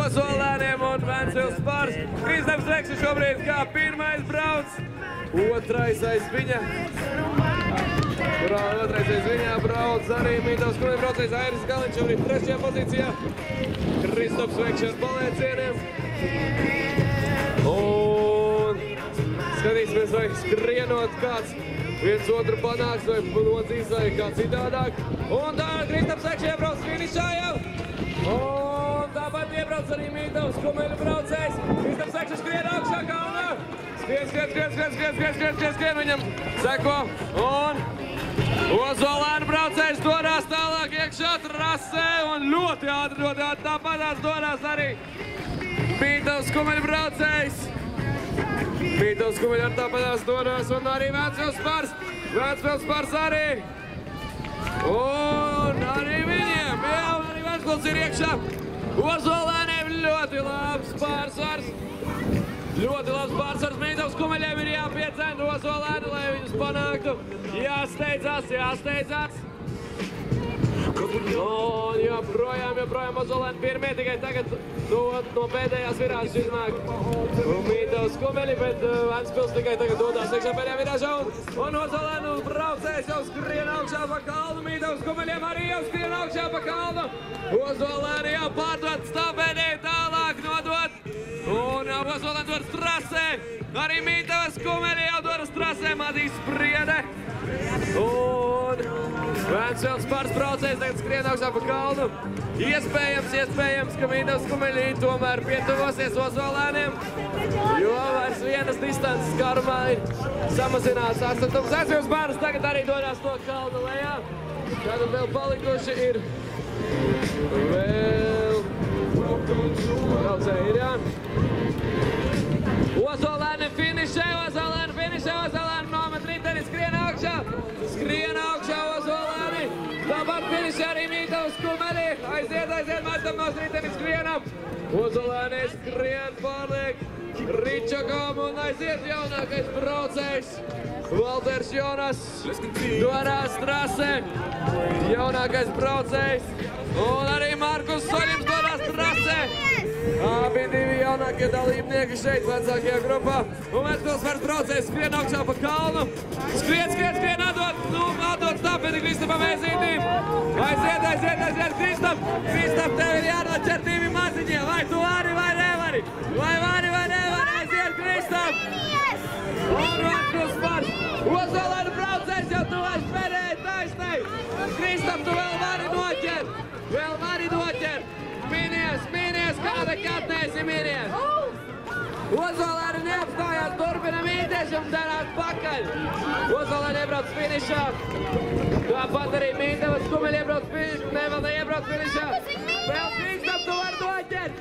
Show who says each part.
Speaker 1: Ozolēniem un Ventspils Spars. Kristaps Vekšs šobrīd kā pirmais brauc. Otrais aiz viņa brauc arī Mītavs Kumeļa braucējs Airis Galiņš šobrīd 3. pozīcijā. Kristaps Vekšs ar palēcieniem. Un skatīsimies, vai skrienot kāds viens otru panāks vai nocīs vai kā citādāk. Un tā Kristaps Vekšs iebrauc finišā jau. Un tāpat iebrauc arī Mītavs Kumeļa braucējs. Kristaps Vekšs skrien augšā kalnā. Skrien, viņam seko. Un Ozolēnu braucējs dodas tālāk iekšā trasē un ļoti ātri tāpatās dodas arī Mītavs Kumeļa braucējs. Mītavs Kumeļa ar tāpatās dodas un arī Ventspils Spars. Ventspils Spars arī. Un arī viņiem, jā, un arī Ventspils ir iekšā. Ozolēniem ļoti labs pārsvars. Ļoti labs pārsvars Mītavs Kumeļiem ir jāpiedzēna Ozolēni, lai viņus panāktu. Jāsteidzās. Un joprojām Ozolēni pirmie, tikai tagad no pēdējās virāžas iznāk Mītavs Kumeļi, bet Ventspils tikai tagad dodās iekšā pēdējā virāžā. Un Ozolēnu braucējs jau skrien augšā pa kalnu, Mītavs Kumeļiem arī jau skrien augšā pa kalnu. Ozolēni jau pārdot stafēdī, tālāk nodot. Un Ozolēni dodas trasē. Arī Mītavs Kumeļi jau dodas trasē, Matīs Spriede. Un Ventspils Spars braucējs tagad skrien augšā pa kalnu. Iespējams, ka Mītavs Kumeļi tomēr pietuvosies Ozolēniem, jo vairs vienas distances garumā ir samazināts astotums. Ventspils Spars tagad arī dodas no kalna lejā. Tātad vēl palikuši ir braucēji ir, jā. Ozolēni finišē, Ozolēni nomet riteni, skrien augšā Ozolēni. Tāpat finišē arī Mītavs Kumeļi. Aiziet, mētam no riteni skrienam. Ozolēni skrien pārliek Ričakam un aiziet jaunākais braucējs. Valters Jonas dodas trasē. Jaunākais braucējs. Un arī Markus Soļims dodas trasē. Abi divi jaunākie dalībnieki šeit vecākajā grupā. Un Ventspils Spars braucējs skrien augšā pa kalnu. Skrien, atdod stafeti Kristapam Ezītim. Aiziet, Kristap, tev ir jānoķer divi maziņie. Vai tu vari vai nevari? Vai vari, aiziet, Kristap. Un Ventspils Spars. Ozolēnu braucējs jau tuvēs pēdējai taisnai. Kristap, tu vēl vari noķert. Mīnies, kā nekad neesi mīnies. Ozolēni neapstājās, turpina mīties un darās pakaļ. Ozolēni iebrauc finišā. Tāpat arī Mītavs Kumeļi iebrauc finišā. Vēl neiebrauc finišā. Vēl Kristap, tu vari noķert.